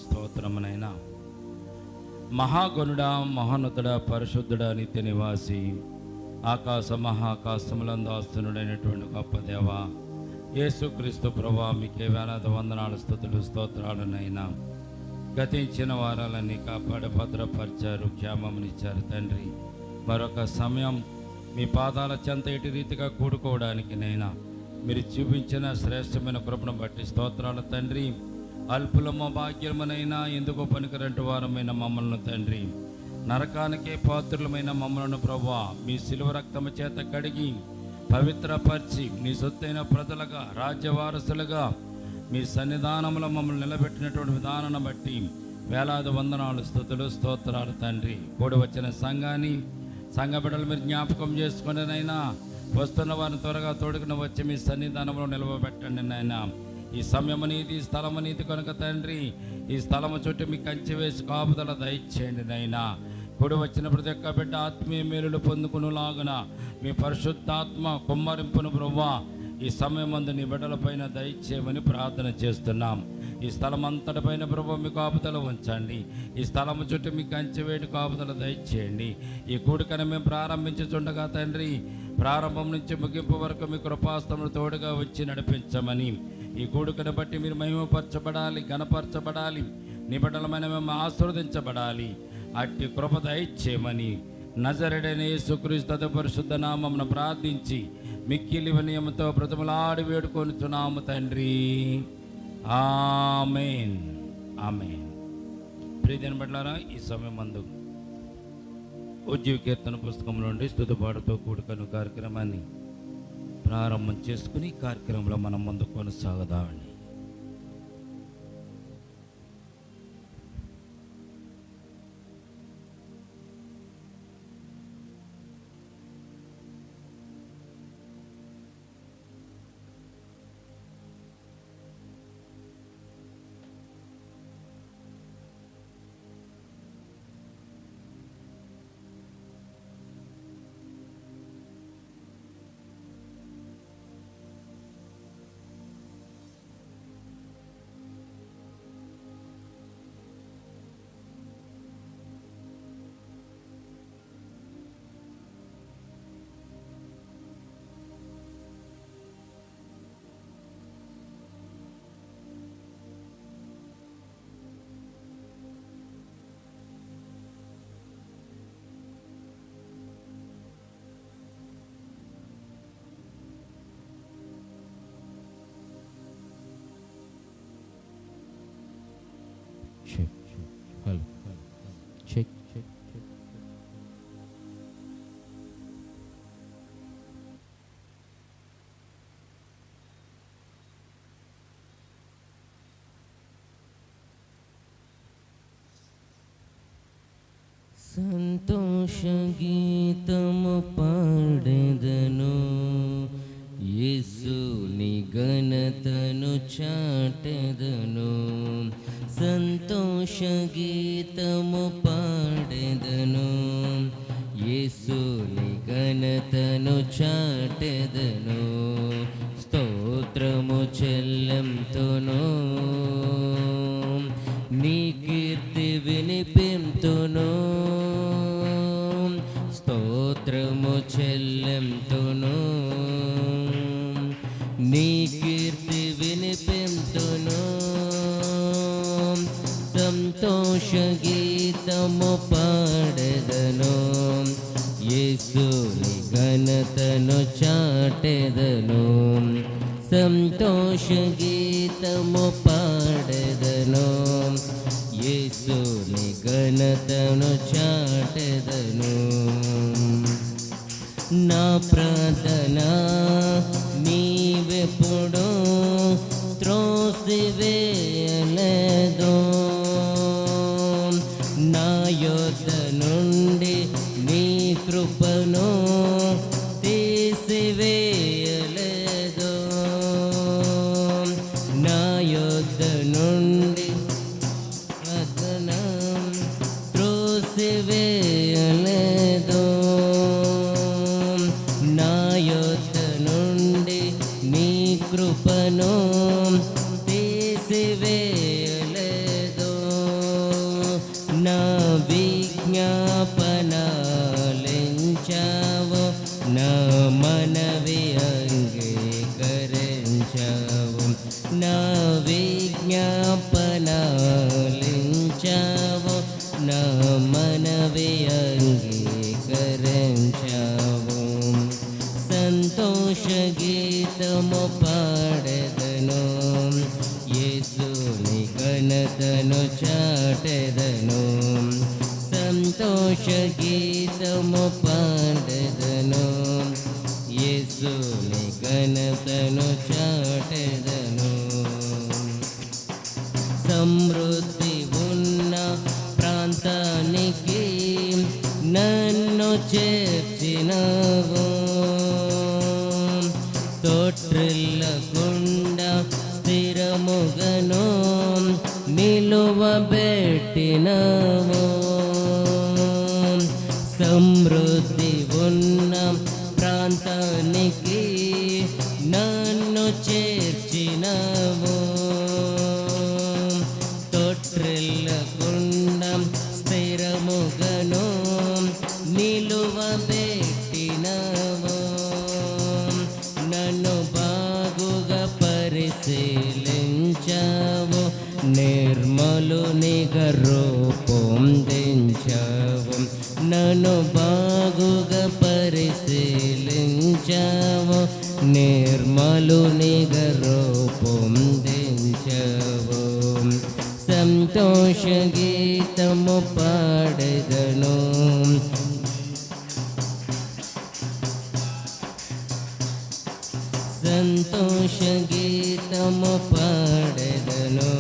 స్తోత్రమునైనా. మహాగణుడా, మహోన్నతుడా, పరిశుద్ధుడా, నిత్య నివాసి, ఆకాశ మహాకాశములందు ఆస్తునుడైనటువంటి గొప్ప దేవ యేసుక్రీస్తు ప్రభువా, మీకే వేలాది వందనాలు, స్తుతులు, స్తోత్రాలనైనా. గతించిన వారాలన్నీ కాపాడి భద్రపరిచారు, క్షేమమునిచ్చారు తండ్రి. మరొక సమయం మీ పాదాల చెంత ఎటు రీతిగా కూడుకోవడానికి నైనా మీరు చూపించిన శ్రేష్టమైన కృపను బట్టి స్తోత్రాలు తండ్రి. అల్పులమ భాగ్యమునైనా ఎందుకు పనికిరంటి వారమైన మమ్మల్ని తండ్రి, నరకానికే పాత్రులమైన మమ్మలను ప్రభువా మీ శిలువ రక్తము చేత కడిగి పవిత్రపరిచి నీ సొత్తైన ప్రజలుగా, రాజ్యవారసులుగా మీ సన్నిధానంలో మమ్మల్ని నిలబెట్టినటువంటి విధానాన్ని బట్టి వేలాది వందనాలు, స్తుతులు, స్తోత్రాలు తండ్రి. కూడి వచ్చిన సంఘాన్ని, సంఘ బిడ్డలు మీరు జ్ఞాపకం చేసుకునేనైనా, వస్తున్న వారిని త్వరగా తోడుకుని వచ్చి మీ సన్నిధానంలో నిలవబెట్టండి నాయన. ఈ సమయము నీది, ఈ స్థలము నీది కనుక తండ్రి, ఈ స్థలము చుట్టూ మీ కంచె వేసి కాపుదల దయచేయండి నైనా. కూడి వచ్చిన ప్రతి ఒక్క బిడ్డ ఆత్మీయ మేలులు పొందుకునేలాగున మీ పరిశుద్ధాత్మ కుమ్మరింపును ప్రభువా ఈ సమయమందు నీ బిడ్డలపైన దయచేయమని ప్రార్థన చేస్తున్నాం. ఈ స్థలం అంతటిపైన ప్రభు మీ కాపుదల ఉంచండి. ఈ స్థలము చుట్టూ మీ కంచె వేడి కాపుదల దయచేయండి. ఈ కూడికను మేము ప్రారంభించుచుండగా తండ్రి, ప్రారంభం నుంచి ముగింపు వరకు మీ కృపాస్తమును తోడుగా వచ్చి నడిపించమని, ఈ కూడికను బట్టి మీరు మహిమపరచబడాలి, ఘనపరచబడాలి, నీ బిడ్డలమైన మేము ఆశీర్వదించబడాలి. అట్టి కృప దయచేయమని నజరేయుడైన యేసుక్రీస్తు పరిశుద్ధ నామమున ప్రార్థించి మిక్కిలి వినయముతో బ్రతిమలాడి వేడుకొనుచున్నాము తండ్రి. ఆమేన్, ఆమేన్. ప్రియమైన బిడ్డలారా, ఈ సమయం మందు ఉజ్జీవ కీర్తన పుస్తకం నుండి స్తుతిపాటుతో కూడుకున్న కార్యక్రమాన్ని ప్రారంభం చేసుకుని కార్యక్రమంలో మనం ముందు కొనసాగుదామండి. సంతోష గీతము పాడెదను, యేసుని ఘనతను చాటెదను. సంతోష గీతము పాడెదను, యేసుని ఘనతను చాటెదను. స్తోత్రము చెల్లింతును, నీ కీర్తి వినిపింతును. స్తోత్రము చెల్లింతును, నీ కీర్తి వినిపింతును. సంతోష గీతము పాడెదను, యేసుని ఘనతను చాటెదను. సంతోష గీతము పాడెదను, యేసుని ఘనతను చాటెదను. నా ప్రార్థన నీవెప్పుడు త్రోసివేయలేదు, నా యొద్ద నుండి నీ కృపను తీసివేయలేదు. నా యొద్ద ఘనతను చాటెదను, సంతోష గీతము పాడెదను, యేసుని ఘనతను చాటెదను. సమృద్ధి ఉన్న ప్రాంతానికి నన్ను చేర్చినవు, తోట్రిల్లకుండా స్థిరముగను నిలువబెట్టినవు. సమృద్ధి ఉన్న ప్రాంతానికి నన్ను చేర్చినవు, తొట్రిల్లకుండా స్థిరముగను నిలువబెట్టినవు. నన్ను బాగుగా పరిశీలించావు, నిర్మలునిగా రూపొందించావు. నన్ను బాగుగా పరిశీలించావు, నిర్మలునిగా రూపొందించావు. సంతోష గీతము పాడెదను, సంతోష గీతము పాడెదను,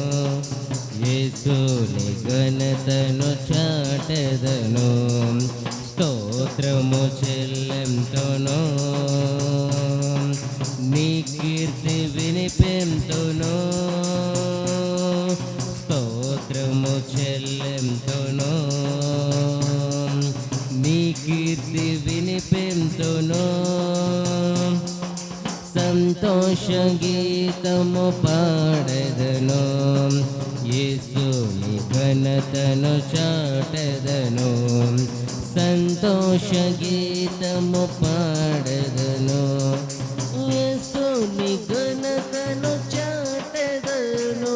యేసుని ఘనతను చాటెదను. స్తోత్రము చెల్లెంతును, నీ కీర్తి వినిపెంతును. స్తోత్రము చెల్లెంతును, నీ కీర్తి వినిపెంతును. సంతోష గీతము పాడెదను, యేసుని ఘనతను చాటెదను. సంతోష గీతము పాడెదను, యేసుని ఘనతను చాటెదను.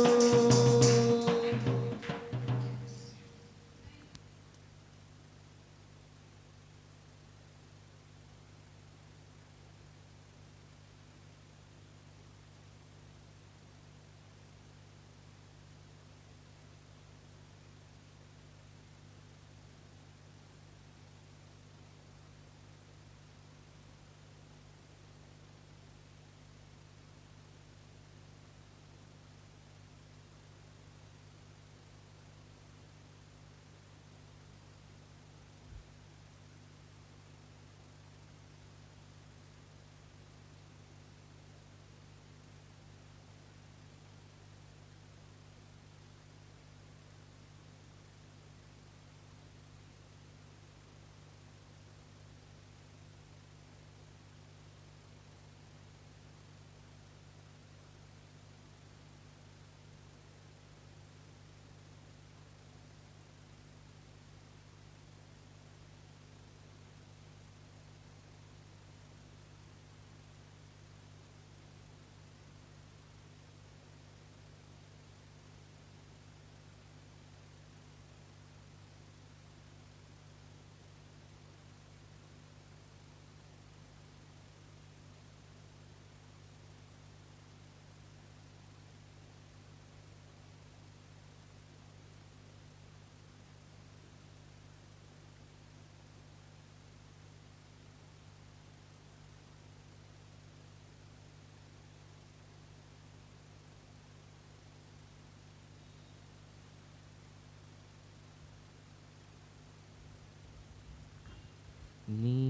నీ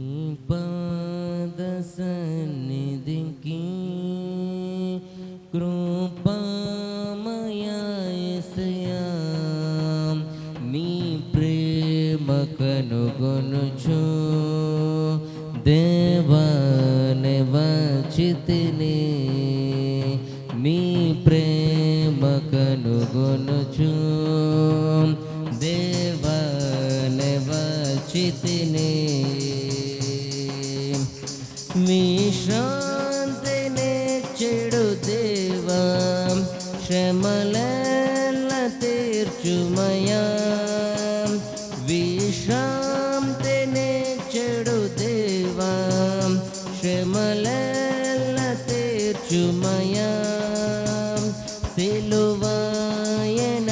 పాద సన్నిధికి కృపామయ యేసయ్యా, నీ ప్రేమ కనుగొనుచు దేవాని వచ్చితిని. నీ ప్రేమ కనుగొనుచు దేవాని వచ్చితిని. విశ్రాంతిని చెడు దేవా, శ్రమలెల్ల తీర్చుమయా. విశ్రాంతిని చెడు దేవా, శ్రమలెల్ల తీర్చుమయా. సిలువాయన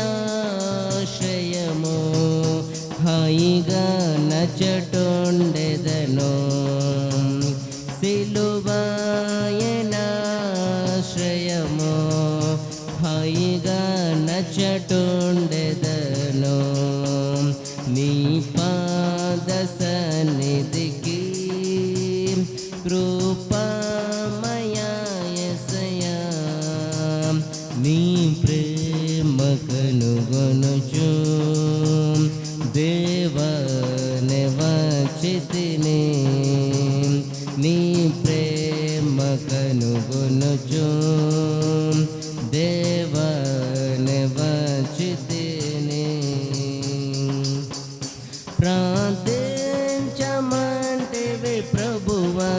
చేర్చుకొనుచుండెదను నీ పాద సన్నిధికి కృపామయా యేసయ్యా నీ ప్రేమ కనుగొనుచు దేవా నివచితిని నీ ప్రేమ కనుగొనుచు దేవా నివచితిని ప్రార్థించమంటివి ప్రభువా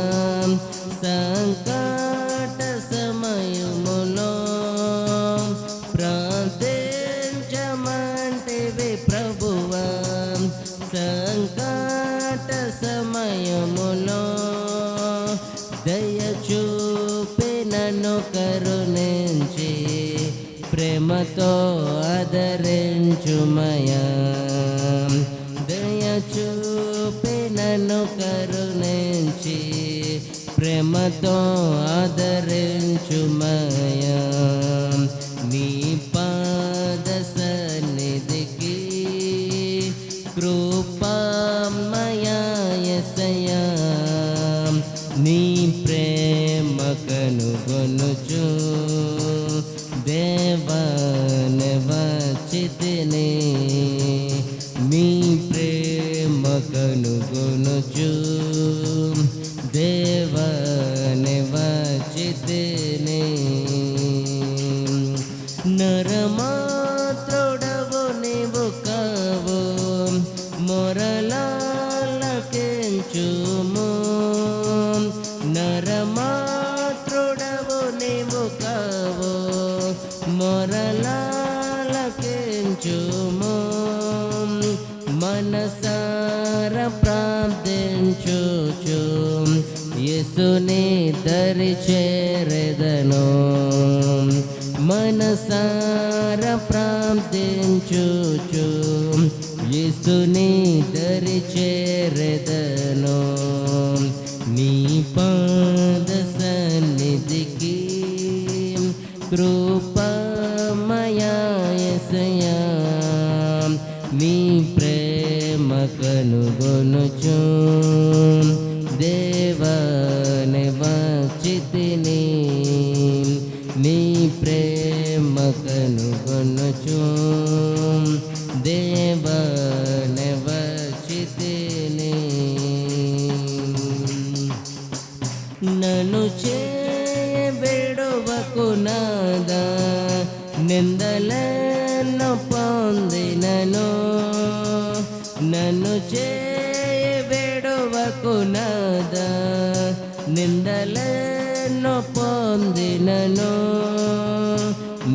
సంకట సమయములో ప్రార్థించమంటివి ప్రభువా సంకట సమయములో దయ చూపి నన్ను కరుణించి ప్రేమతో ఆదరించుమయా దయ చూపి నన్ను కరుణించి ప్రేమతో ఆదరించుమయా నీ పాద సన్నిధికి కృపామయా యేసయ్యా నీ ప్రేమ కనుగొనుచు దేవా నివచితిని నీ ప్రేమ కనుగొనుచు దేవా నివచితిని నరమాత్రుడవు నీవు కావు మొరలాలకించుము నరమాత్రుడవు నీవు కావు మొరలాలకించుము మనసార ప్రార్థించుచు యేసుని దరి చేరెదను మనసార ప్రార్థించుచు యేసుని దరి చేరెదను నీ పాద సన్నిధికి కృపామయా యేసయ్యా నీ ప్రేమ కనుగొనుచు దేవా నివచితిని నీ ప్రేమ కనుగొనుచు దేవా నివచితిని నన్ను చేయబెడువకు నాదా నిందలను పొందినను నన్ను చేయబెడువకు నాదా నిందలను పొందినను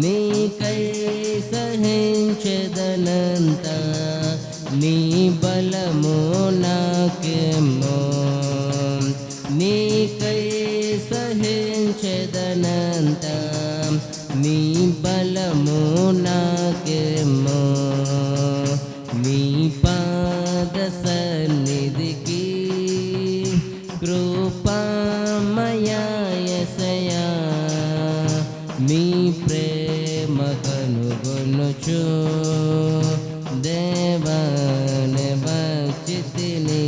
నీకై సహించదనంత నీ బలము నాకేమో నీకై సహించదనంత నీ బలము నాకేమో నీ పాద సన్నిధికి కృపామయా యేసయ్యా నీ ప్రేమ కనుగొనుచు దేవా నివచితిని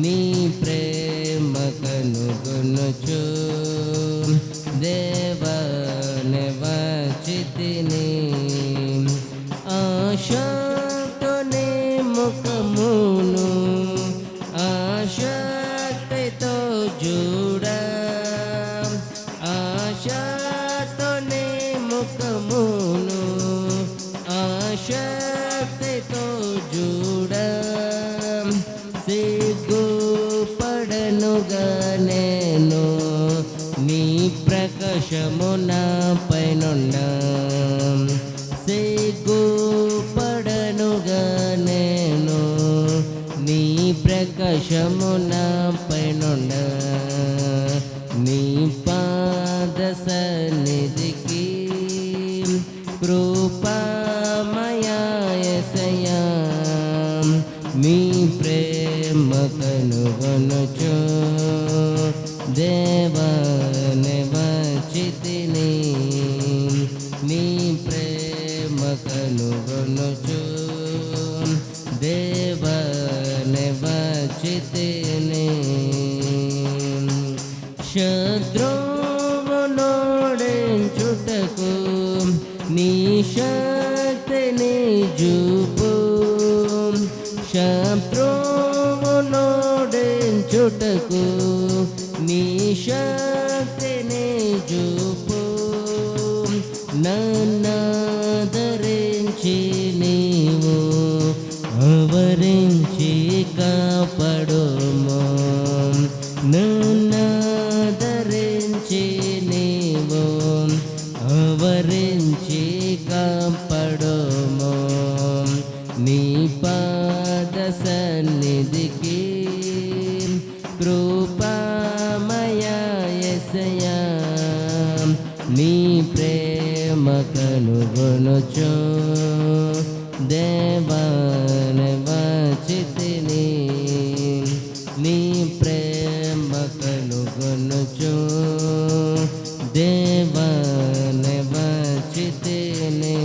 నీ ప్రేమ కనుగొనుచు దేవా నివచితిని ఆశతో నీ ముఖమును ఆశక్తితో చూడా ఆశతో నీ ముఖమును ఆశక్తితో చూడా సిగ్గుపడనుగా నేను నీ ప్రకాశము నాపై నుండా సిగ్గుపడనుగా నేను నీ ప్రకాశము నాపై నుండా నీ పాద సన్నిధికి కృపామయా యేసయ్యా నీ ప్రేమ కనుగొనుచు దేవా నివచితిని నీ ప్రేమ కనుగొనుచు దేవాని వచ్చితిని. శత్రువునోడించుటకు నీ శక్తిని చూపు. శత్రువునోడించుటకు నీ శక్తిని చూపు. నన్నాదరించి నీవు ఆవరించి కాపాడుము. నన్నాదరించి నీవు ఆవరించి కాపాడుము. నీ పాద సన్నిధికి కృపామయా యేసయ్యా నీ ప్రేమ కనుగొనుచు దేవాని వచ్చితిని. నీ ప్రేమ కనుగొనుచు దేవాని వచ్చితిని.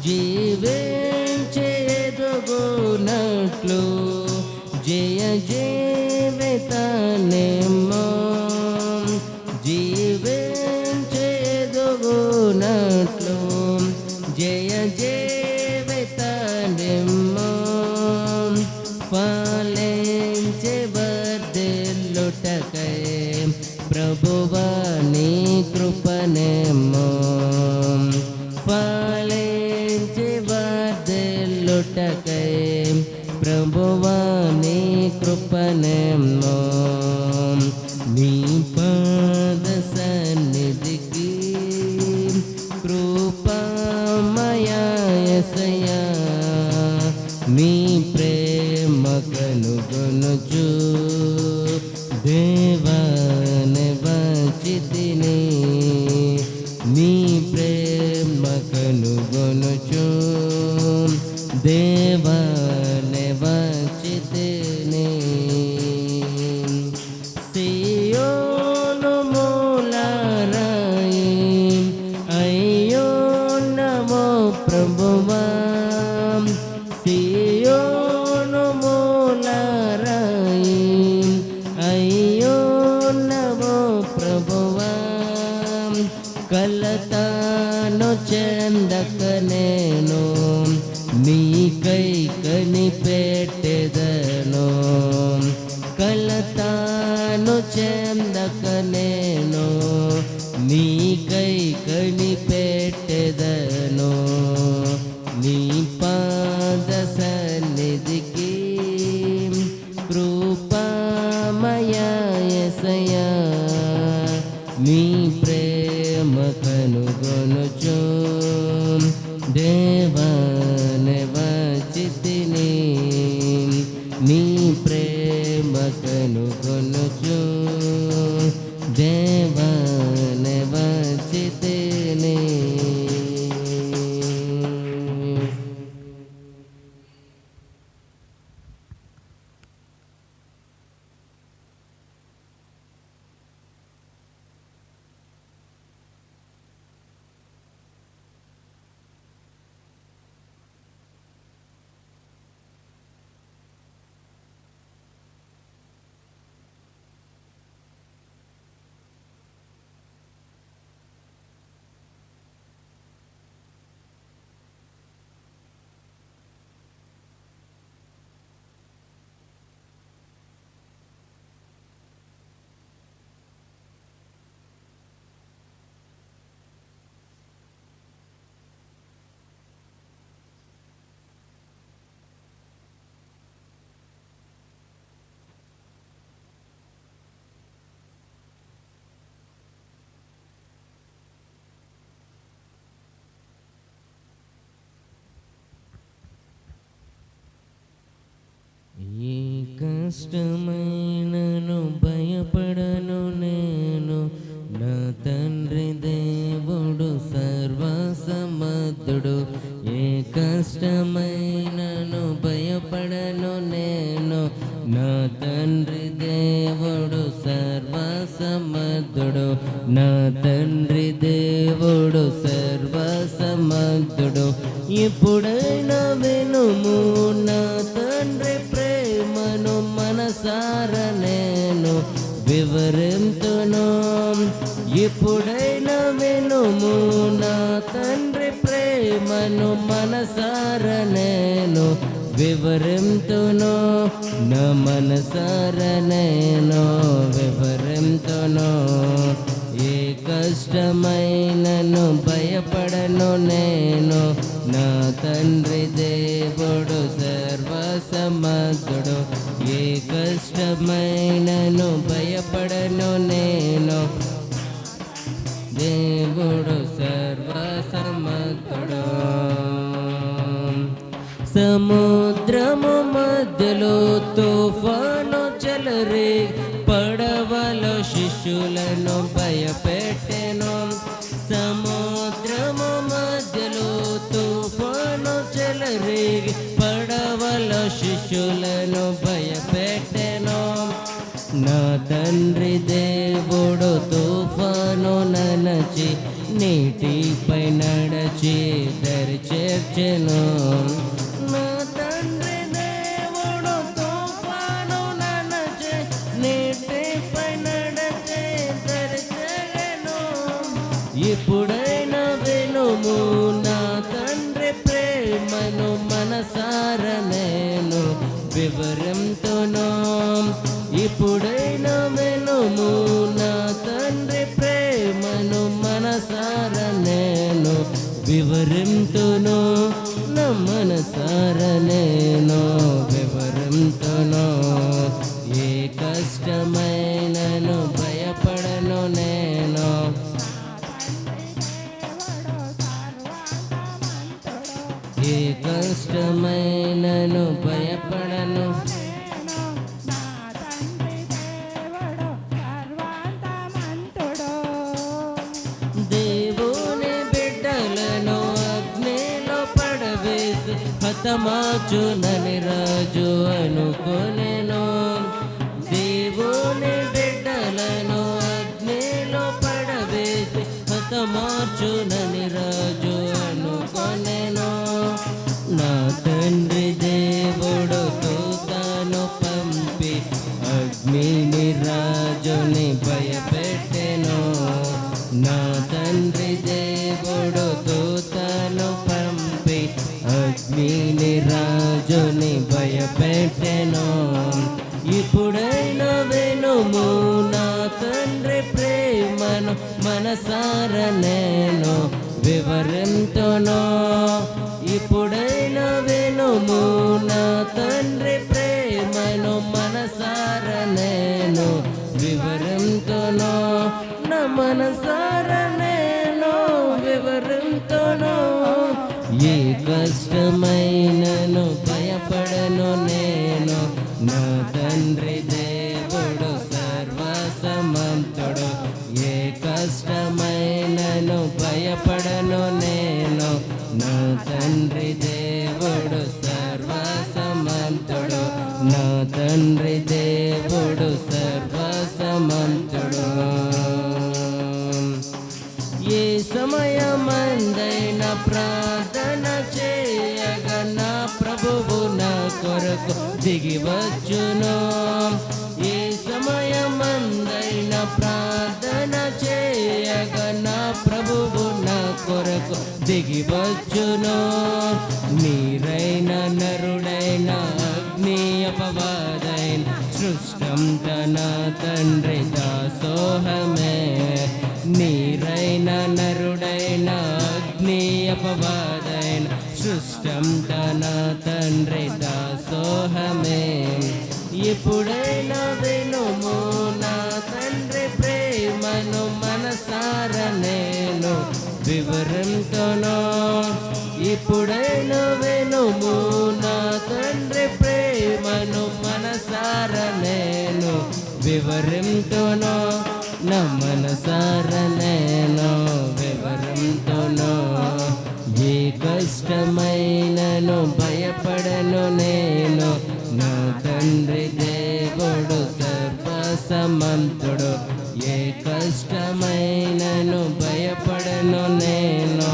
జీవించేదుగునట్లు జయ జీవితాన్నేమో జీవించేదుగునట్లు జయ జీవితాన్నేమో ఫలించి వర్ధిల్లుటకై ప్రభువా నీ కృపనేమో. ఫలించి వర్ధిల్లుటకై ప్రభువా నీ కృపనేమో. నీ పాద సన్నిధికి కృపామయా యేసయ్యా నీ ప్రేమ కనుగొనుచు దేవాని వచ్చితిని. నీ ప్రేమ కనుగొనుచు దేవాని వచ్చితిని. సియోను మూలరాయి అయ్యో నమో ప్రభువా. సియోను మూలరాయి అయ్యో నమో ప్రభువా. కలతాను చెందక నేను నీకై కనిపెట్టెదను. కలతాను చెందక నేను నీకై కనిపెట్టెదను. నీ పాద సన్నిధికి కృపామయా యేసయ్యా నీ ప్రేమ కనుగొనుచు దేవాని వచ్చితిని. నీ ప్రేమ కనుగొనుచు దేవాని వచ్చితిని. ఏ కష్టమైనను భయపడను నేను. నా తండ్రి దేవుడు సర్వసమర్థుడు. ఏ కష్టమైనను భయపడను నేను. నా తండ్రి దేవుడు సర్వసమర్థుడు. నా తండ్రి దేవుడు సర్వసమర్థుడు. సమర్థుడు. ఇప్పుడైనా వినుము నా తండ్రి ప్రేమను మనసార నేను వివరింతును. ఇప్పుడైనా వినుము నా తండ్రి ప్రేమను మనసార నేను వివరింతును. నా మనసార నేను వివరింతును. ఏ కష్టమైనను భయపడను నేను, నా తండ్రి దేవుడు సర్వసమర్థుడు. ఏ కష్టమైనను భయపడను నేను, దేవుడు సర్వసమర్థుడు. సముద్రము మధ్యలో తుఫాను చెలరి పడవలో శిష్యులను భయపెట్టెను. సముద్రము మధ్యలో తుఫాను చెలరి పడవలో శిష్యులను భయపెట్టెను. నా తండ్రి దేవుడు తుఫాను ననచి నీటిపై నడచి దరి చేర్చెను. నా తండ్రి దేవుడు తుఫాను ననచి నీటిపై నడచి దరి చేర్చెను. ఇప్పుడైనా వినుము నా తండ్రి ప్రేమను మనసార నేను వివరింతును. ఇప్పుడైనా వినుము నా తండ్రి ప్రేమను మనసార నేను వివరింతును. నా మనసార నేను వివరింతును. ఏ కష్టమైనను భయపడను నేను, ఏ కష్టమైనను భయపడను. దేవుని బిడ్డలను అగ్నిలో పడవేసి హతమార్చునని రాజు అనుకొనెను. దేవుని బిడ్డలను అగ్నిలో పడవేసి హతమార్చునని రాజు అనుకొనెను. నా తండ్రి దేవుడు దూతను పంపి అగ్నిని రాజుని భయపెట్టెను. నా తండ్రి దేవుడు దూతను పంపి అగ్నిని రాజుని భయపెట్టెను. ఇప్పుడైనా వినుము నా తండ్రి ప్రేమను మనసార నేను వివరింతును. ఇప్పుడైనా వినుము నా తండ్రి ప్రేమను మనసార నేను వివరింతును. నా మనసార నేను వివరింతును. ఏ కష్టమైనను భయపడను నేను, నా తండ్రి దేవుడు సర్వసమర్థుడు. ఏ కష్టమైనను భయపడను నేను, నా తండ్రి దేవుడు సర్వసమర్థుడు. నా తండ్రి దేవుడు సర్వసమర్థుడు. ఏ సమయమందైన ప్రార్థన చేయగా నా ప్రభువు నా కొరకు దిగివచ్చును. ఏ సమయమందైన ప్రార్థన చేయగా నా ప్రభువు నా కొరకు దిగివచ్చును. మీరైన నరుడైన అగ్ని అపవాదైన సృష్టంత నా తండ్రి దాసోహమే. మీరైన నరుడైన అగ్ని అపవాదైన సృష్టంత నా తండ్రి దాసోహమే. ఇప్పుడైనా వినుము నా తండ్రి ప్రేమను మనసార నేను వివరింతును. ఇప్పుడైనా వినుము నా తండ్రి ప్రేమను మనసార నేను వివరింతును. నా మనసార నేను వివరింతును. ఏ కష్టమైనను భయపడను నేను, నా తండ్రి దేవుడు సర్వసమర్థుడు. ఏ కష్టమైనను భయపడను నేను,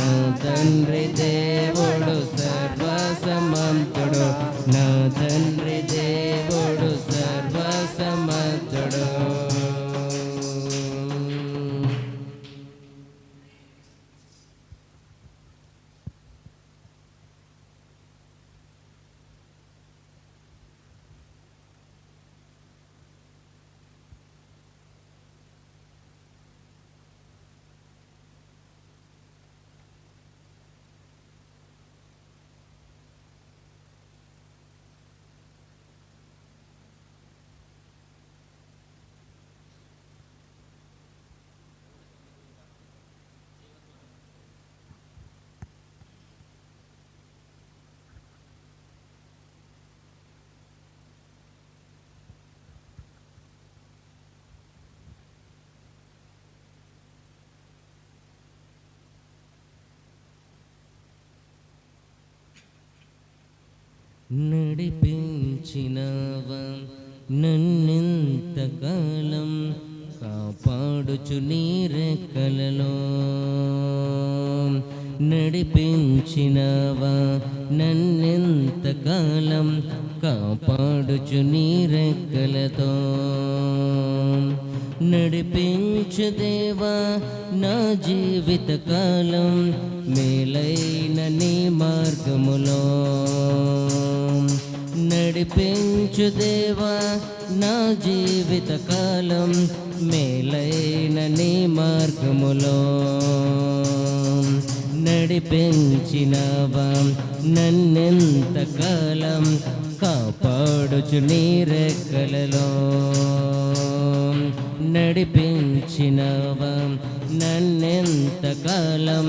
నా తండ్రి దేవుడు సర్వసమంతుడు, నా తండ్రి దేవుడు సర్వసమంతుడు. నడిపించినవా నన్నెంతకాలం, కాపాడుచు నీ రెక్కలలో. నడిపించినవా నన్నెంతకాలం, కాపాడుచు నీ రెక్కలతో. నడిపించు దేవా నా జీవితకాలం, మేలైన నీ మార్గములో. నడిపించు దేవా నా జీవితకాలం, మేలైన నీ మార్గములో. నడిపించినవా నన్నెంతకాలం, కాపాడుచు నీ రెక్కలలో. నడిపించినవా నన్నెంతకాలం,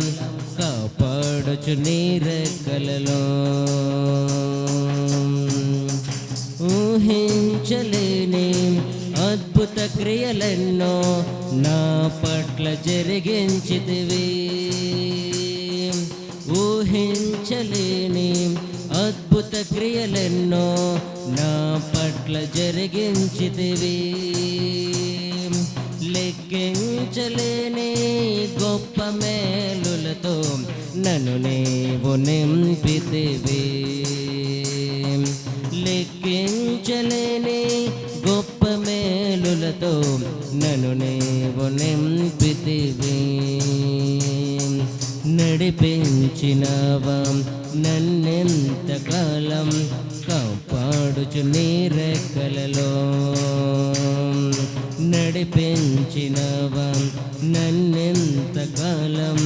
కాపాడుచు నీ రెక్కలలో. ఊహించలేని అద్భుత క్రియలెన్నో నా పట్ల జరిగించితివి. ఊహించలేని అద్భుత క్రియలెన్నో నా పట్ల జరిగించితివి. లెక్కించలేని గొప్ప మేలులతో నన్ను నీవు నింపితివి. లెక్కించలేని గొప్ప మేలులతో నన్ను నీవు నింపితివి. నడిపించినవా నన్నెంతకాలం, కాపాడుచు నీ రెక్కలలో. నడిపించినవా నన్నెంతకాలం,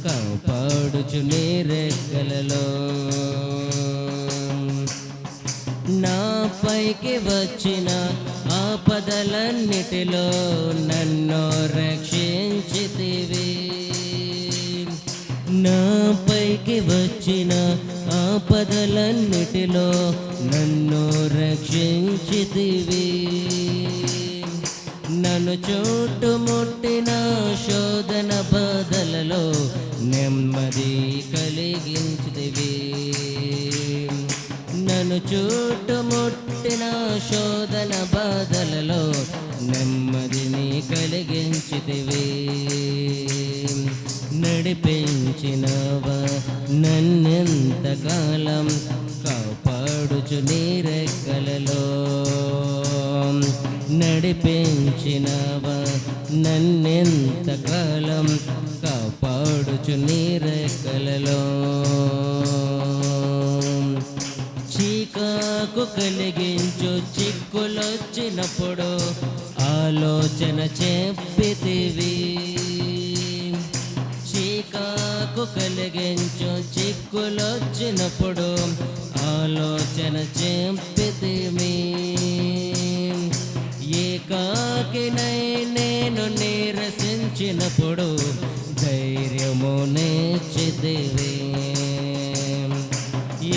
కాపాడుచు నీ రెక్కలలో. నా పైకి వచ్చిన ఆపదలన్నిటిలో నన్ను రక్షించితివి. నా పైకి వచ్చిన ఆపదలన్నిటిలో నన్ను రక్షించితివి. నన్ను చుట్టుముట్టిన శోధన బాధలలో నెమ్మది కలిగించితివి. నన్ను చుట్టుముట్టిన శోధన బాధలలో నెమ్మదిని కలిగించితివి. నడిపించినవా నన్నెంతకాలం, కాపాడుచు నీ రెక్కలలో. నడిపించినవా నన్నెంతకాలం, కాపాడుచు నీ రెక్కలలో. చీకాకు కలిగించు చిక్కులొచ్చినప్పుడు ఆలోచన చెప్పితివి. చీకాకు కలిగించు చిక్కులొచ్చినప్పుడు ఆలోచన చెప్పితివి. ఏకాకినై నేను నీరసించినప్పుడు ధైర్యము నేర్చితివి.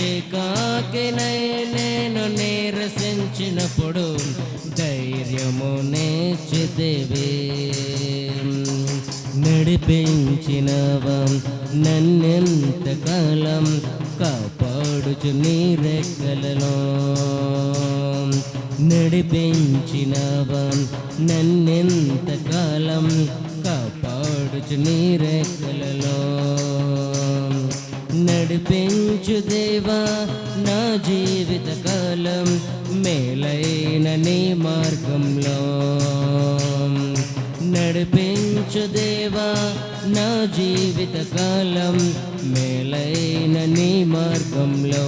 ఏకాకినై నేను నీరసించినప్పుడు ధైర్యము నేర్చితివి. నడిపించినవా నన్నెంతకాలం, కాపాడుచు నీ రెక్కలలో. నడిపించినవా నన్నెంతకాలం, కాపాడుచు నీ రెక్కలలో. నడిపించు దేవా నా జీవిత కాలం మేలైన నీ మార్గంలో. నడిపించు దేవా నా జీవిత కాలం మేలైన నీ మార్గంలో.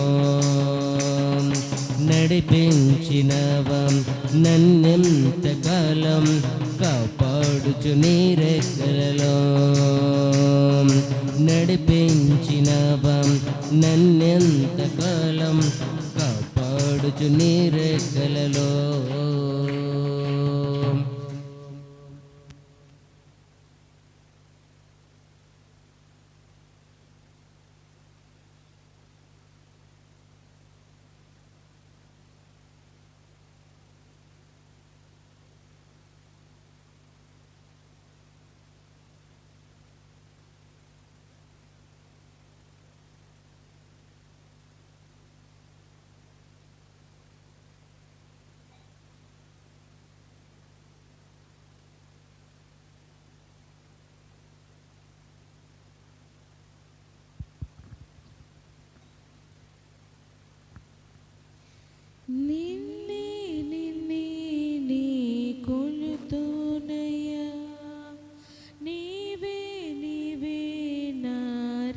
నడిపించినవా నన్నెంతకాలం కాపాడుచు నీ రెక్కలలో. నడిపించినవా నన్నెంతకాలం కాపాడుచు నీ రెక్కలలో. నిన్నే నిన్నే నీ కొలుతూనయ్యా, నీవే నీవే నా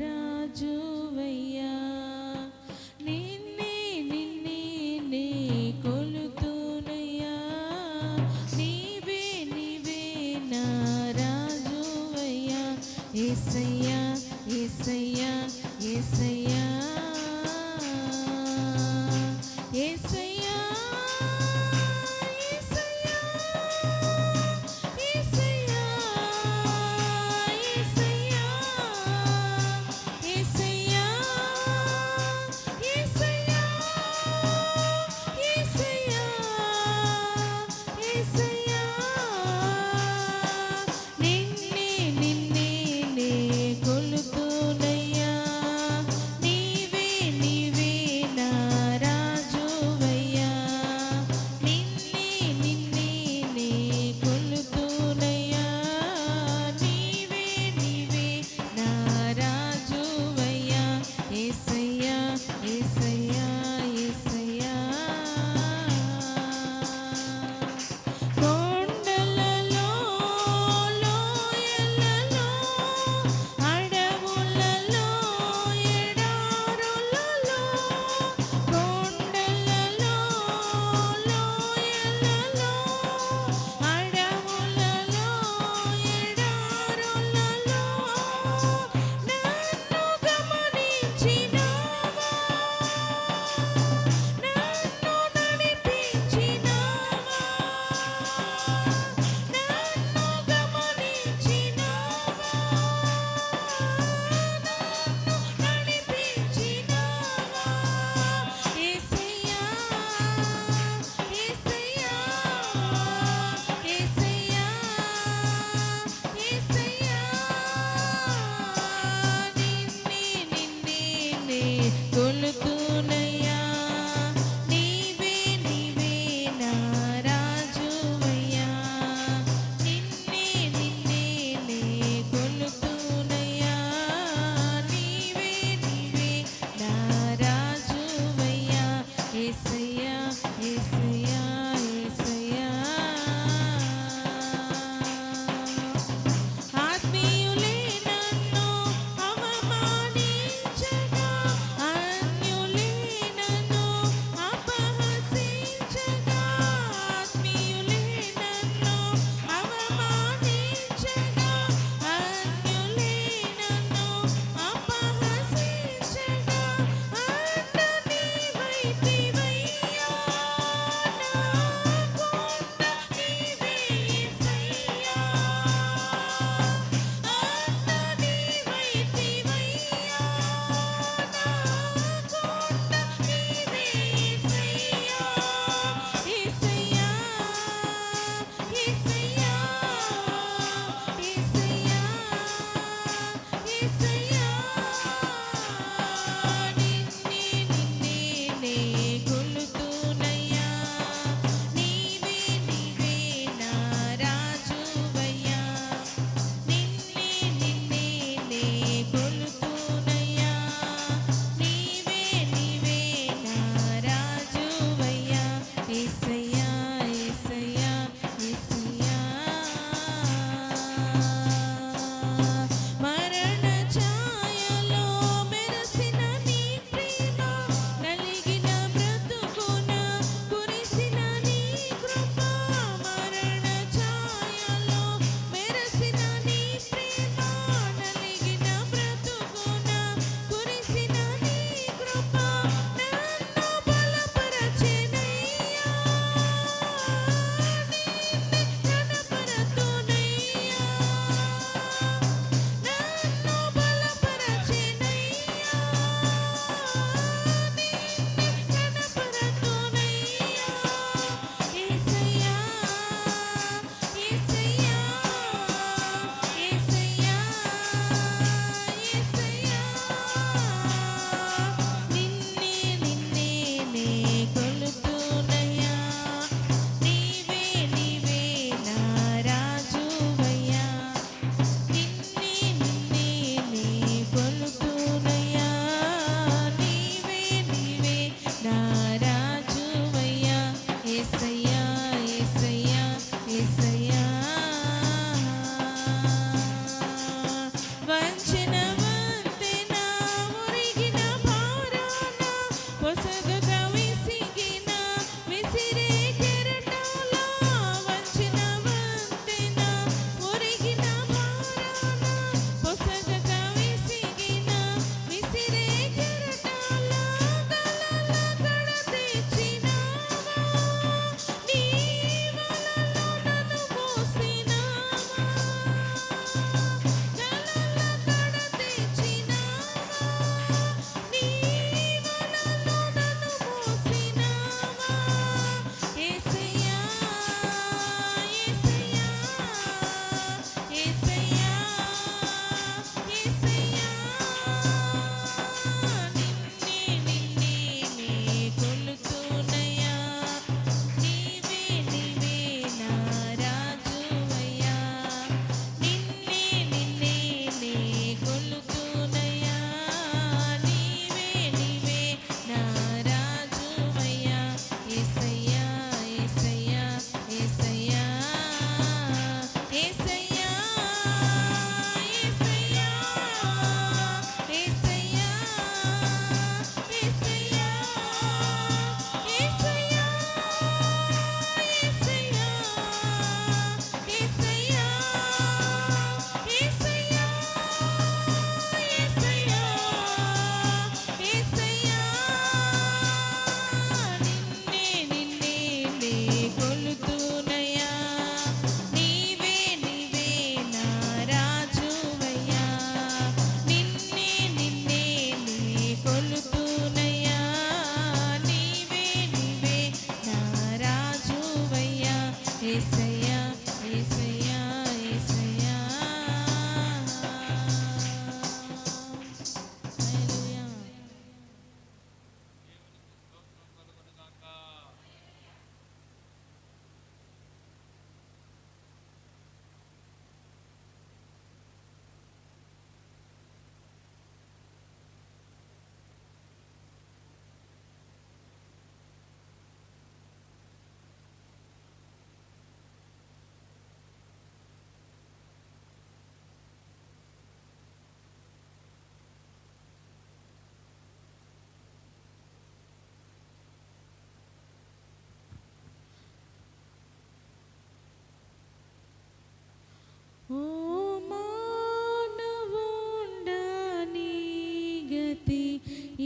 రాజువయ్యా. నిన్నే నిన్నే నీ కొలుతూనయ్యా, నీవే నీవే నా రాజువయ్యా. యేసయ్యా యేసయ్యా యేసయ్యా యేసయ్యా యేసయ్యా యేసయ్యా యేసయ్యా యేసయ్యా యేసయ్యా యేసయ్యా నిన్నే నిన్నే నే కొలుతూనయ్యా, నీవే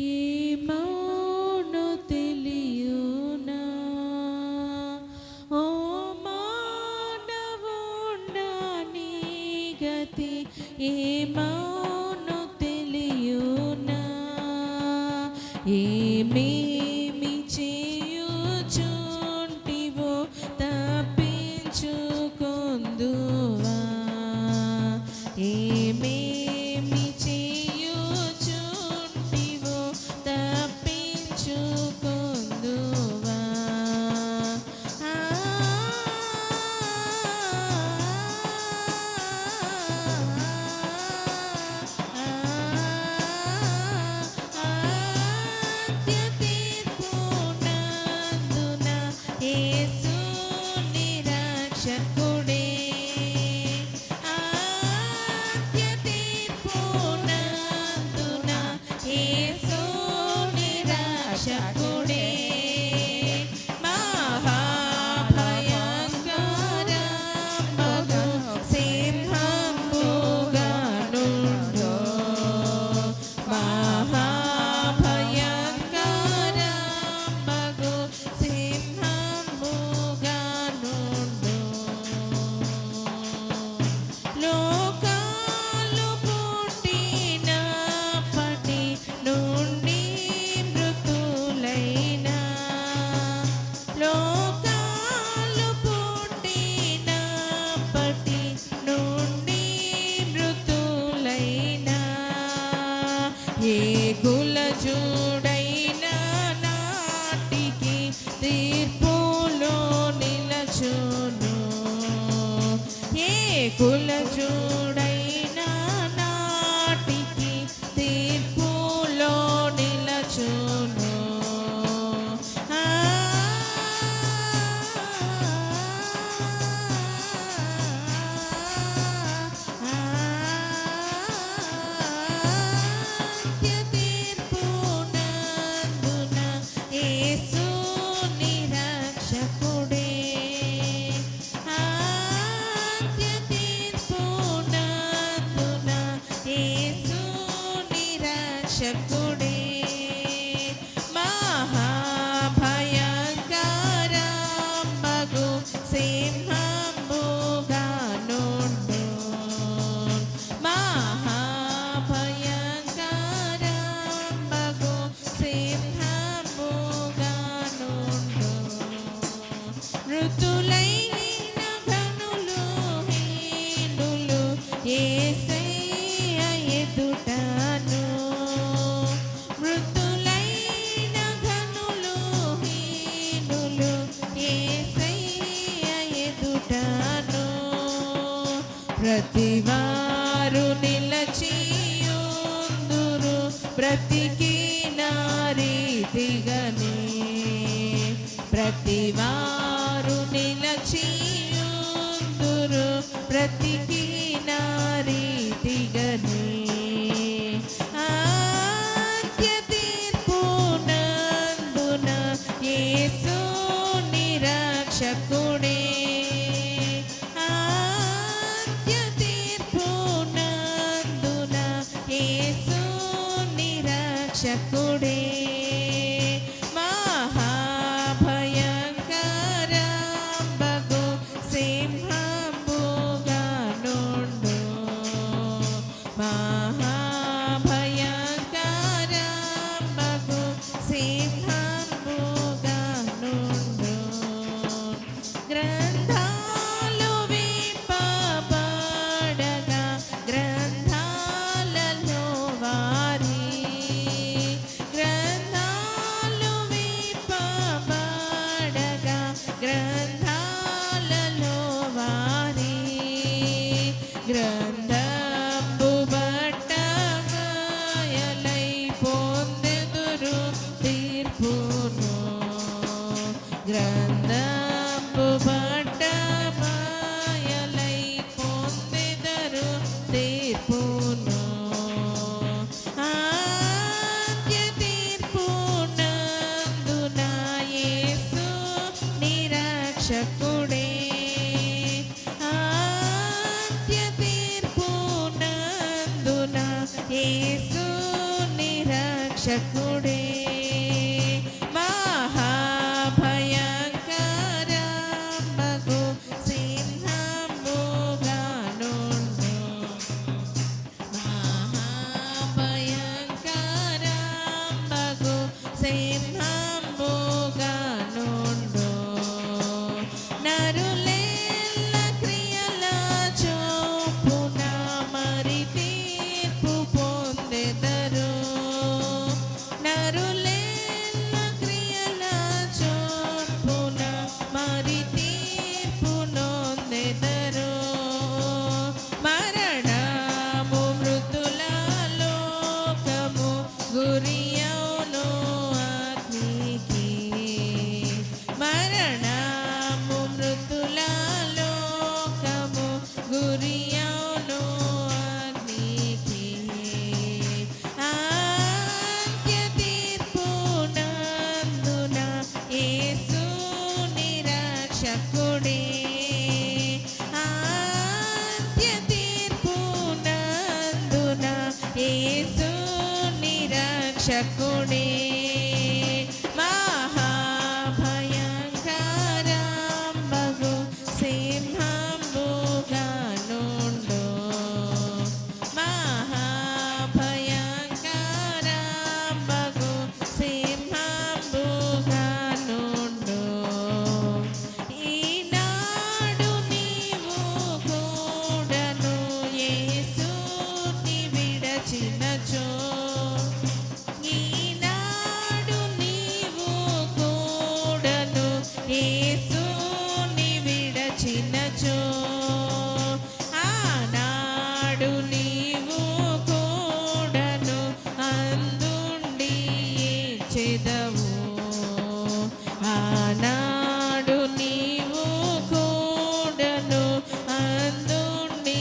ఏమౌనో తెలియునా ఓ మానవుండా నీ గతి ఏమౌనో తెలియునా ఏమేమి చేయుచుంటివో తప్పించుకొందువా ఏమేమి చేయుచుంటివో తప్పించుకొందువా యేసు నిరక్షకుడే ఆద్య తీర్పునందున యేసు నిరక్షకుడే మహాభయంకరమగు సింహముగా నుండు మహాభయంకరమగు సింహముగా నుండు లోకాలు పుట్టినప్పటి నుండి మృతులైన లోకాలు పుట్టినప్పటి నుండి మృతులైన ఏ గులజుడైన నాటికి తీర్పులో నిలచును ఏ కులజుడైన నాటికి తీర్పులో నిలచును ఆద్య తీర్పునందున యేసు నిరక్షకుడే ఆద్య తీర్పునందున యేసు నిరక్షకుడే మహాభయంకరమగు సింహముగా నుండు మహాభయంకరమగు సింహముగా నుండు మృతులైన ఘనులు హీనులు యేసయ్య ఎదుటను మృతులైన ఘనులు హీనులు యేసయ్య ఎదుటను ప్రతివారు నిలచియుందురు బ్రతికిన రీతిగనే ప్రతివారు నిలచియుందురు బ్రతికిన రీతిగనే ఆద్య తీర్పునందున యేసు నిరక్షకుడే ఆద్య తీర్పునందున యేసు నిరక్షకుడే మహాభయంకరమగు సింహముగా నుండు మహాభయంకరమగు సింహముగా నుండు గ్రంథాలు విప్పబడగా గ్రంథాలలో వారి గ్రంథ నిరక్షకుడే మహాభయంకరమగు సింహముగా నుండు మహాభయంకరమగు సింహముగా నుండు నరులేల క్రియల చొప్పున మరి తీర్పు పొందెదరు నరులేల క్రియల చొప్పున మరి తీర్పు నొందెదరు మరణము మృతుల లోకము గురియౌను అగ్నికి మరణము మృతుల లోకము గురియౌను అగ్నికి అంత్య తీర్పునందున యేసు నిరక్షకుడే అంత్య తీర్పునందున యేసు నిరక్షకుడే మహాభయంకరమగు సింహముగా నుండు మహాభయంకరమగు సింహముగా నుండు ఈనాడు నీవు కూడను యేసుని విడచినచో ఈనాడు నీవు కూడను యేసుని విడచినచో ఆనాడు నీవు కూడను అందుండి చెదవు ఆనాడు నీవు కూడను అందుండి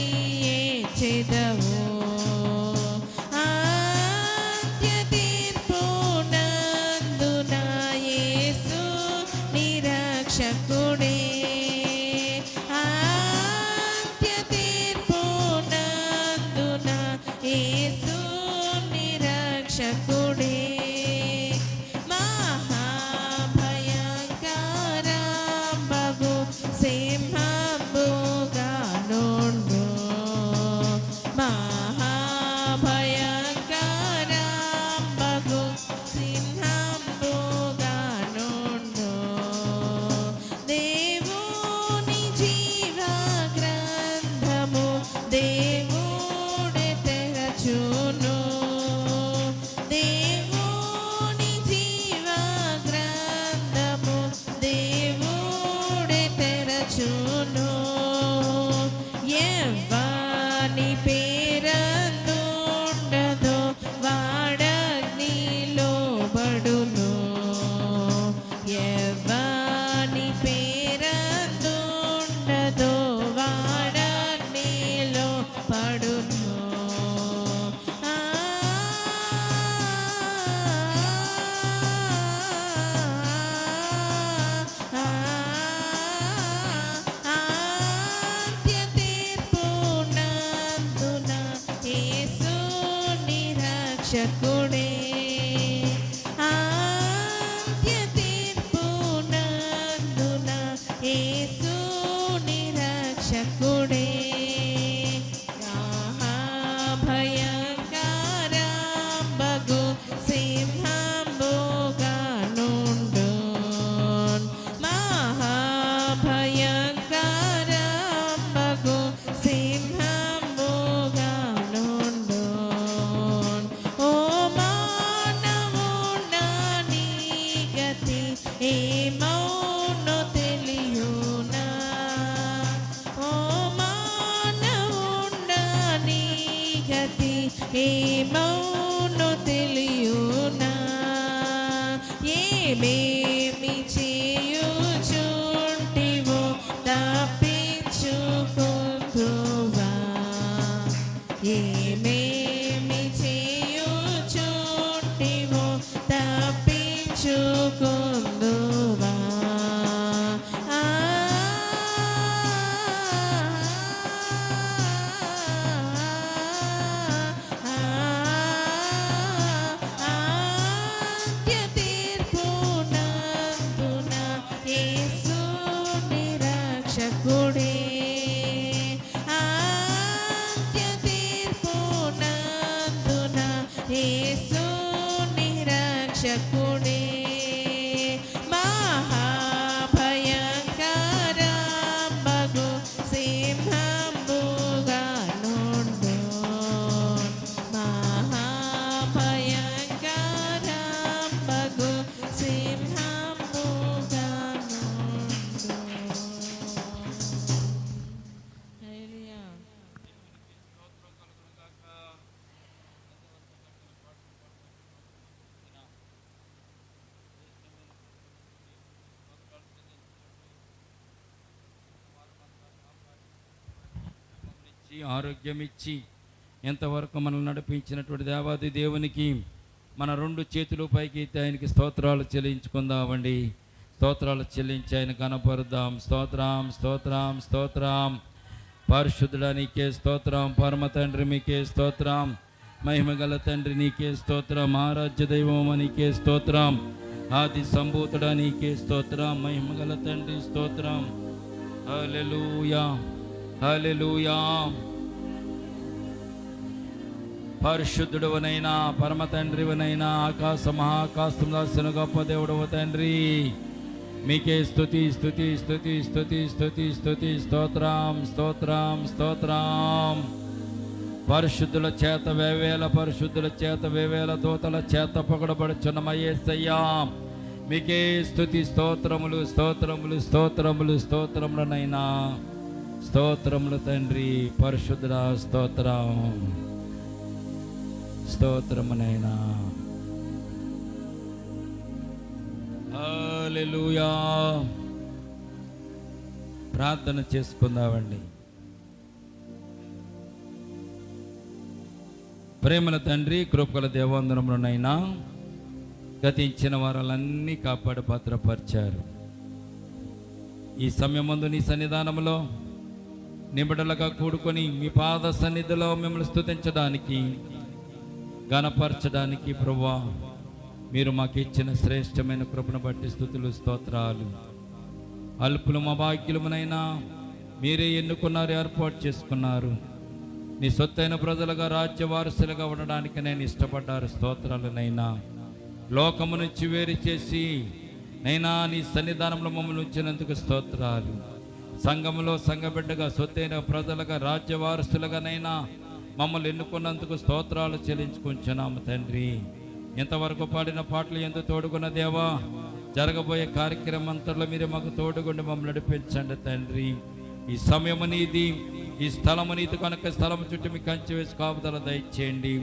చెదవు అంత్య తీర్పునందున యేసు నిరక్షకుడే అంత్య తీర్పునందున యేసు నిరక్షకుడే మహాభయంకరమగు సింహముగా నుండు మహాభయంకరమగు సింహముగా నుండు దేవుని జీవ గ్రంథము దేవుడే తెరచును దేవుని జీవ గ్రంథము దేవుడే తెరచును ఎవ్వని పేరందుండదో వాడగ్నిలో బడును ఎవ్వని పేరందుండదో వాడగ్నిలో పడును అంత్య తీర్పునందున యేసు నిరక్షకుడే అంత్య తీర్పునందున యేసు నిరక్షకుడే మహాభయంకరమగు సింహముగా నుండు మహాభయంకరమగు సింహముగా నుండు ఓ రక్షకుడే మహాభయంకరంబగు సింహంబుగా నుండు మహాభయంకరంబగు సింహంబుగా నుండు. హల్లెలూయా. ఆరోగ్యం ఇచ్చి ఎంతవరకు మనల్ని నడిపించినటువంటి దేవాది దేవునికి మన రెండు చేతులు పైకి ఎత్తి ఆయనకి స్తోత్రాలు చెల్లించుకుందామండి. స్తోత్రాలు చెల్లించి ఆయన కనపరుద్దాం. స్తోత్రం స్తోత్రం స్తోత్రం. పరిశుద్ధుడా నీకే స్తోత్రం. పరమ తండ్రి మీకే స్తోత్రం. మహిమగల తండ్రి నీకే స్తోత్రం. ఆరాధ్య దైవం నీకే స్తోత్రం. ఆది సంభూతుడా నీకే స్తోత్రం. మహిమగల తండ్రి స్తోత్రం. హల్లెలూయా హల్లెలూయా. పరిశుద్ధుడువనైనా పరమ తండ్రివనైనా ఆకాశ మహాకాశం దాసిన గొప్ప దేవుడవ తండ్రి మీకే స్తుతి స్తుతి స్తుతి స్తుతి స్తుతి స్తుతి. స్తోత్రం స్తోత్రం స్తోత్రం. పరిశుద్ధుల చేత వేవేల పరిశుద్ధుల చేత వేవేల దూతల చేత పొగడబడుచున్న యేసయ్యా మీకే స్తుతి స్తోత్రములు స్తోత్రములు స్తోత్రములు స్తోత్రములనైనా. స్తోత్రములు తండ్రి పరిశుద్ధుడా స్తోత్రం స్తోత్రమునైనా. హల్లెలూయా. ప్రార్థన చేసుకుందామండి. ప్రేమల తండ్రి కృపగల దేవందనములనైనా గతించిన వారాలన్నీ కాపాడి భద్రపరిచారు. ఈ సమయమందు నీ సన్నిధానంలో నిబిడలుగా కూడుకొని మీ పాద సన్నిధిలో మిమ్మల్ని స్తుతించడానికి గణపరచడానికి ప్రభువా మీరు మాకు ఇచ్చిన శ్రేష్టమైన కృపను బట్టి స్తుతులు స్తోత్రాలు. అల్పులు మా భాగ్యులమునైనా మీరే ఎన్నుకున్నారు, ఏర్పాటు చేసుకున్నారు. నీ సొత్తైన ప్రజలుగా రాజ్య వారసులుగా ఉండడానికి నేను ఇష్టపడ్డారు. స్తోత్రాలనైనా లోకము నుంచి వేరు చేసి నైనా నీ సన్నిధానంలో మమ్మల్ని ఉంచినందుకు స్తోత్రాలు. సంఘములో సంఘబిడ్డగా సొత్తైన ప్రజలుగా రాజ్య వారసులుగానైనా మమ్మల్ని ఎన్నుకున్నందుకు స్తోత్రాలు చెల్లించుకుంటున్నాము తండ్రి. ఇంతవరకు పాడిన పాటలు ఎందుకు తోడుకున్న దేవా, జరగబోయే కార్యక్రమం అంతలో మీరే మాకు తోడుగుండి మమ్మల్ని నడిపించండి తండ్రి. ఈ సమయము నీది, ఈ స్థలము నీది కనుక స్థలం చుట్టూ మీ కంచె వేసి కాపుదల దయచేయండి.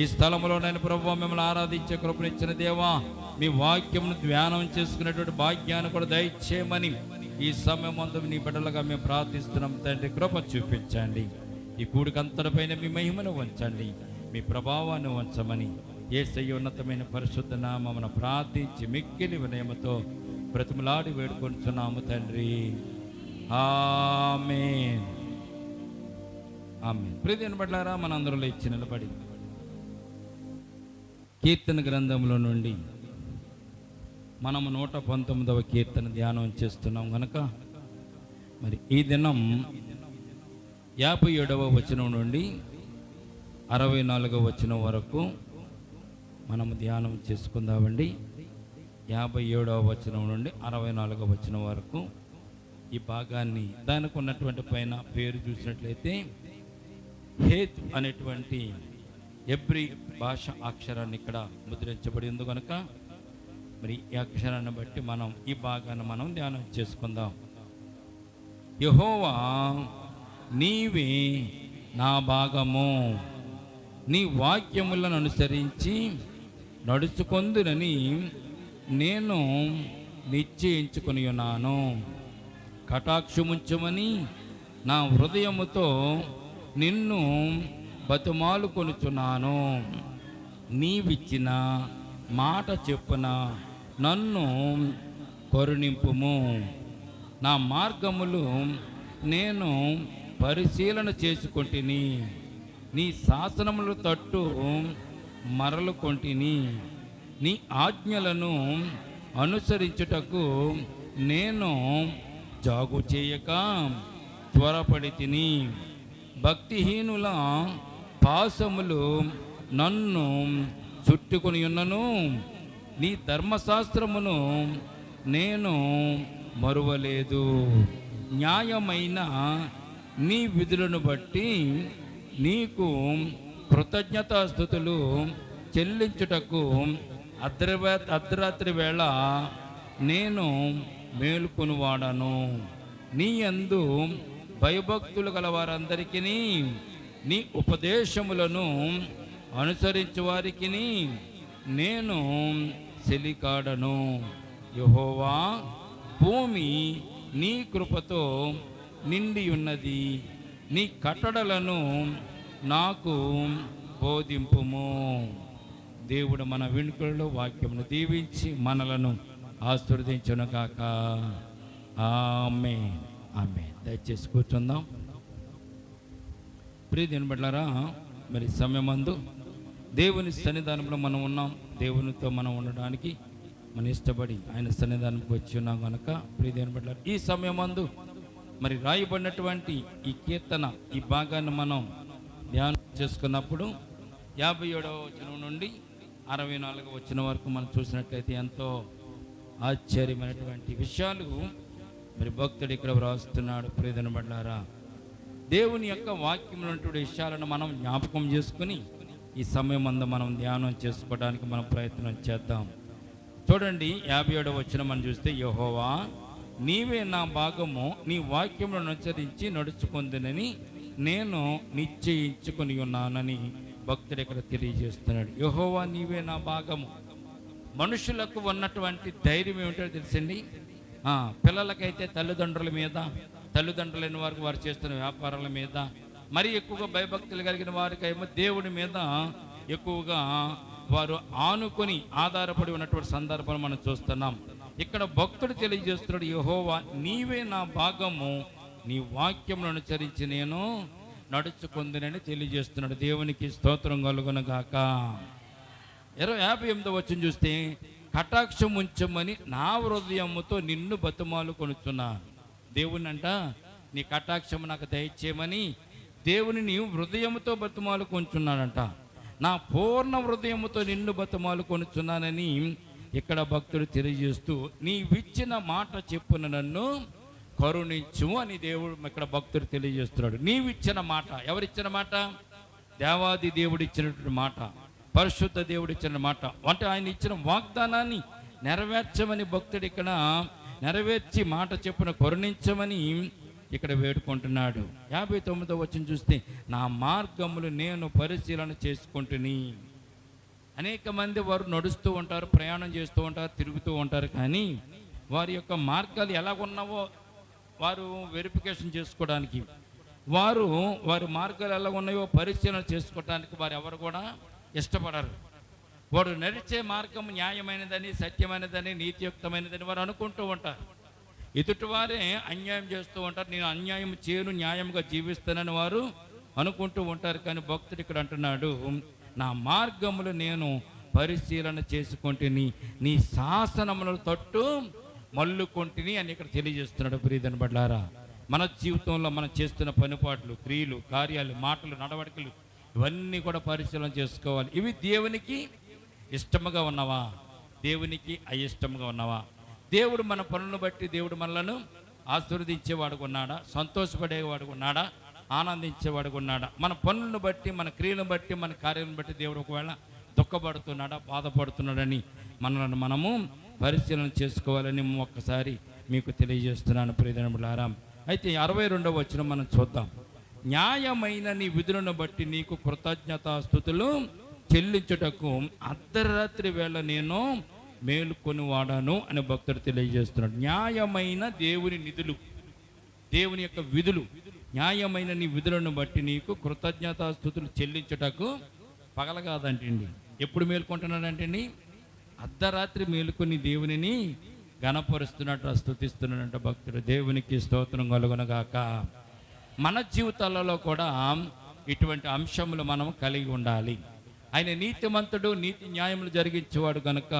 ఈ స్థలంలో నేను ప్రభువా మిమ్మల్ని ఆరాధించే కృపనిచ్చిన దేవా, మీ వాక్యమును ధ్యానం చేసుకునేటువంటి భాగ్యాన్ని కూడా దయచేయమని ఈ సమయం ముందు నీ బిడ్డలుగా మేము ప్రార్థిస్తున్నాం తండ్రి. కృప చూపించండి. ఈ కూడికంతటిపైన మీ మహిమను ఉంచండి, మీ ప్రభావాన్ని ఉంచమని యేసయ్య ఉన్నతమైన పరిశుద్ధ నామమున ప్రార్థించి మిక్కిలి వినయముతో బ్రతిమలాడి వేడుకొంటున్నాము తండ్రి. ఆమేన్ ఆమేన్. ప్రియమైన బిడ్డలారా, మనందరిలో ఇచ్చి నిలబడి కీర్తన గ్రంథంలో నుండి మనము 119వ కీర్తన ధ్యానం చేస్తున్నాం కనుక మరి ఈ దినం 57వ వచనం నుండి 64వ వచనం వరకు మనము ధ్యానం చేసుకుందామండి. 57వ వచనం నుండి 64వ వచనం వరకు ఈ భాగాన్ని దానికి ఉన్నటువంటి పైన పేరు చూసినట్లయితే హేత్ అనేటువంటి ఎబ్రి భాష అక్షరాన్ని ఇక్కడ ముద్రించబడి ఉంది కనుక మరి ఈ అక్షరాన్ని బట్టి మనం ఈ భాగాన్ని మనం ధ్యానం చేసుకుందాం. యెహోవా నీవే నా భాగము, నీ వాక్యములను అనుసరించి నడుచుకొందునని నేను నిశ్చయించుకొని ఉన్నాను. కటాక్షముంచమని నా హృదయముతో నిన్ను బతుమాలుకొనుచున్నాను. నీవిచ్చిన మాట చెప్పున నన్ను కరుణింపుము. నా మార్గములు నేను పరిశీలన చేసుకొంటిని, నీ శాసనముల తట్టు మరలుకొంటిని. నీ ఆజ్ఞలను అనుసరించుటకు నేను జాగు చేయక త్వరపడి తిని. భక్తిహీనుల పాశములు నన్ను చుట్టుకొని ఉన్నను, నీ ధర్మశాస్త్రమును నేను మరువలేదు. న్యాయమైన నీ విధులను బట్టి నీకు కృతజ్ఞతాస్తుతులు చెల్లించుటకు అర్ధరాత్రి వేళ నేను మేలుకొనువాడను. నీ యందు భయభక్తులు గల వారందరికీ నీ ఉపదేశములను అనుసరించు వారికి నేను చెలికాడను. యెహోవా, భూమి నీ కృపతో నిండి ఉన్నది. నీ కట్టడలను నాకు బోధింపుము. దేవుడు మన వెనుకలలో వాక్యమును దీవించి మనలను ఆశీర్వదించును గాక. ఆమేన్. ఆమేన్. దయచేసి కూర్చుందాం. ప్రియ దినబడ్లారా, మరి సమయమందు దేవుని సన్నిధానంలో మనం ఉన్నాం. దేవునితో మనం ఉండడానికి మన ఇష్టపడి ఆయన సన్నిధానంకి వచ్చి ఉన్నాం కనుక ప్రియ దినబడ్లారా, ఈ సమయమందు మరి రాయబడినటువంటి ఈ కీర్తన ఈ భాగాన్ని మనం ధ్యానం చేసుకున్నప్పుడు 57వ వచనం నుండి 64వ వచనం వరకు మనం చూసినట్లయితే ఎంతో ఆశ్చర్యమైనటువంటి విషయాలు మరి భక్తుడు ఇక్కడ వ్రాస్తున్నాడు. ప్రియదన బడ్లారా, దేవుని యొక్క వాక్యం ఉన్నటువంటి విషయాలను మనం జ్ఞాపకం చేసుకుని ఈ సమయం అందు మనం ధ్యానం చేసుకోవడానికి మనం ప్రయత్నం చేద్దాం. చూడండి, 57వ వచనం మనం చూస్తే, యెహోవా, నీవే నా భాగము, నీ వాక్యములను అనుసరించి నడుచుకుందునని నేను నిశ్చయించుకొని ఉన్నానని భక్తుడు ఇక్కడ తెలియజేస్తున్నాడు. యెహోవా, నీవే నా భాగము. మనుషులకు ఉన్నటువంటి ధైర్యం ఏమిటో తెలుసండి. పిల్లలకైతే తల్లిదండ్రుల మీద, తల్లిదండ్రులైన వారికి వారు చేస్తున్న వ్యాపారాల మీద, మరి ఎక్కువగా భయభక్తులు కలిగిన వారికేమో దేవుడి మీద ఎక్కువగా వారు ఆనుకొని ఆధారపడి ఉన్నటువంటి సందర్భాలు మనం చూస్తున్నాం. ఇక్కడ భక్తుడు తెలియజేస్తున్నాడు, యెహోవా, నీవే నా భాగము, నీ వాక్యమును అనుసరించి నేను నడుచుకుందునని తెలియజేస్తున్నాడు. దేవునికి స్తోత్రం కలుగునుగాక. 58వ వచనం చూస్తే, కటాక్షం ఉంచమని నా హృదయముతో నిన్ను బతుమాలు కొనుచున్నాను. దేవుని అంట నీ కటాక్షము నాకు దయచేయమని దేవుని నీ హృదయముతో బతుమాలు కొనుచున్నాడంట. నా పూర్ణ హృదయముతో నిన్ను బతుమాలు కొనుచున్నానని ఇక్కడ భక్తుడు తెలియజేస్తూ, నీవిచ్చిన మాట చెప్పున నన్ను కరుణించు అని దేవుడు ఇక్కడ భక్తుడు తెలియజేస్తున్నాడు. నీవిచ్చిన మాట, ఎవరిచ్చిన మాట? దేవాది దేవుడు ఇచ్చినటువంటి మాట, పరిశుద్ధ దేవుడు ఇచ్చిన మాట. అంటే ఆయన ఇచ్చిన వాగ్దానాన్ని నెరవేర్చమని భక్తుడు ఇక్కడ నెరవేర్చి మాట చెప్పున కరుణించమని ఇక్కడ వేడుకుంటున్నాడు. 59వ వచనం చూస్తే, నా మార్గములు నేను పరిశీలన చేసుకుంటుని. అనేక మంది వారు నడుస్తూ ఉంటారు, ప్రయాణం చేస్తూ ఉంటారు, తిరుగుతూ ఉంటారు. కానీ వారి యొక్క మార్గాలు ఎలాగున్నావో వారు వెరిఫికేషన్ చేసుకోవడానికి, వారి మార్గాలు ఎలా ఉన్నాయో పరిశీలన చేసుకోవడానికి వారు ఎవరు కూడా ఇష్టపడరు. వాడు నడిచే మార్గం న్యాయమైనదని, సత్యమైనదని, నీతియుక్తమైనదని వారు అనుకుంటూ ఉంటారు. ఎదుటివారే అన్యాయం చేస్తూ ఉంటారు. నేను అన్యాయం చేయను, న్యాయంగా జీవిస్తానని వారు అనుకుంటూ ఉంటారు. కానీ భక్తుడు ఇక్కడ అంటున్నాడు, నా మార్గములు నేను పరిశీలన చేసుకుంటుని, నీ శాసనములను తట్టు మల్లుకొంటిని అని ఇక్కడ తెలియజేస్తున్నాడు. ప్రియదన బడ్లారా, మన జీవితంలో మనం చేస్తున్న పనిపాట్లు, క్రియలు, కార్యాలు, మాటలు, నడవడికలు ఇవన్నీ కూడా పరిశీలన చేసుకోవాలి. ఇవి దేవునికి ఇష్టముగా ఉన్నవా, దేవునికి అయిష్టముగా ఉన్నవా? దేవుడు మన పనులను బట్టి దేవుడు మనలను ఆశీర్వదించేవాడుగా ఉన్నాడా, సంతోషపడేవాడుగా ఉన్నాడా, ఆనందించేవాడుగా ఉన్నాడా? మన పనులను బట్టి, మన క్రియలను బట్టి, మన కార్యాలను బట్టి దేవుడు ఒకవేళ దుఃఖపడుతున్నాడా, బాధపడుతున్నాడని మనల్ని మనము పరిశీలన చేసుకోవాలని ఒక్కసారి మీకు తెలియజేస్తున్నాను. ప్రియదనములారా, అయితే 62వ వచనం మనం చూద్దాం. న్యాయమైన నీ విధులను బట్టి నీకు కృతజ్ఞతాస్తుతులు చెల్లించుటకు అర్ధరాత్రి వేళ నేను మేలుకొని వాడాను అని భక్తుడు తెలియజేస్తున్నాడు. న్యాయమైన దేవుని నిధులు, దేవుని యొక్క విధులు, న్యాయమైన నీ విధులను బట్టి నీకు కృతజ్ఞతాస్తుతులు చెల్లించుటకు పగల కాదంటండి. ఎప్పుడు మేలుకుంటున్నాడంటండి? అర్ధరాత్రి మేలుకొని దేవునిని గణపరుస్తున్నట్టు స్తుతిస్తున్నాడంట భక్తుడు. దేవునికి స్తోత్రం కలుగునుగాక. మన జీవితాలలో కూడా ఇటువంటి అంశములు మనం కలిగి ఉండాలి. ఆయన నీతిమంతుడు, నీతి న్యాయములు జరిగించేవాడు కనుక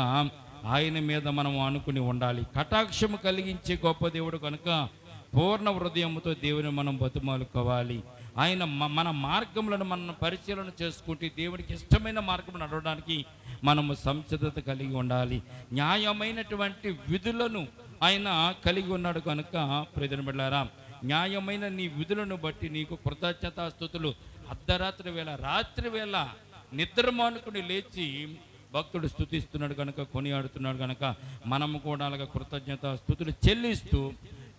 ఆయన మీద మనం అనుకుని ఉండాలి. కటాక్షము కలిగించే గొప్ప దేవుడు కనుక పూర్ణ హృదయముతో దేవుని మనం బతుమాలుకోవాలి. ఆయన మన మార్గములను మనం పరిశీలన చేసుకుంటే దేవుడికి ఇష్టమైన మార్గం నడవడానికి మనము సంసిద్ధత కలిగి ఉండాలి. న్యాయమైనటువంటి విధులను ఆయన కలిగి ఉన్నాడు కనుక ప్రియమైన బిడ్డలారా, న్యాయమైన నీ విధులను బట్టి నీకు కృతజ్ఞతాస్తుతులు అర్ధరాత్రి వేళ రాత్రి వేళ నిద్ర మానుకుని లేచి భక్తుడు స్తుతిస్తున్నాడు కనుక, కొనియాడుతున్నాడు కనుక మనము కూడా అలాగే కృతజ్ఞతాస్తుతులు చెల్లిస్తూ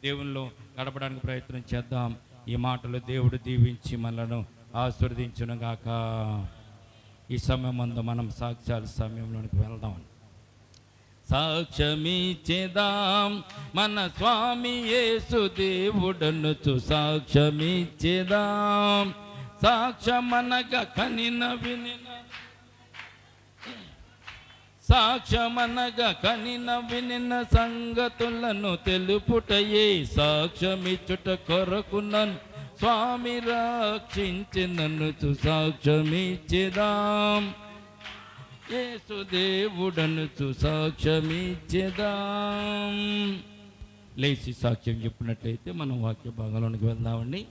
దేవునిలో గడపడానికి ప్రయత్నం చేద్దాం. ఈ మాటలు దేవుడు దీవించి మనలను ఆశీర్వదించును గాక. ఈ సమయమందు మనం సాక్ష్యాల సమయంలోనికి వెళ్దాం. సాక్ష్యమిచ్చేదాం మన స్వామి యేసు దేవుడనుచు సాక్ష్యమిచ్చేదాం. సాక్ష్యమనగా కనిన వినిన సాక్ష్యమనగా కనిన వినిన సంగతులను తెలుపుటయే సాక్ష్యమిచ్చుట కొరకు నన్ను స్వామి రక్షించిననుచు సాక్ష్యమిచ్చేదాం. యేసు దేవుడనుచు సాక్ష్యమిచ్చేదాం. లేచి సాక్ష్యం చెప్పినట్లయితే మనం వాక్య భాగంలోనికి వెళ్దామండి.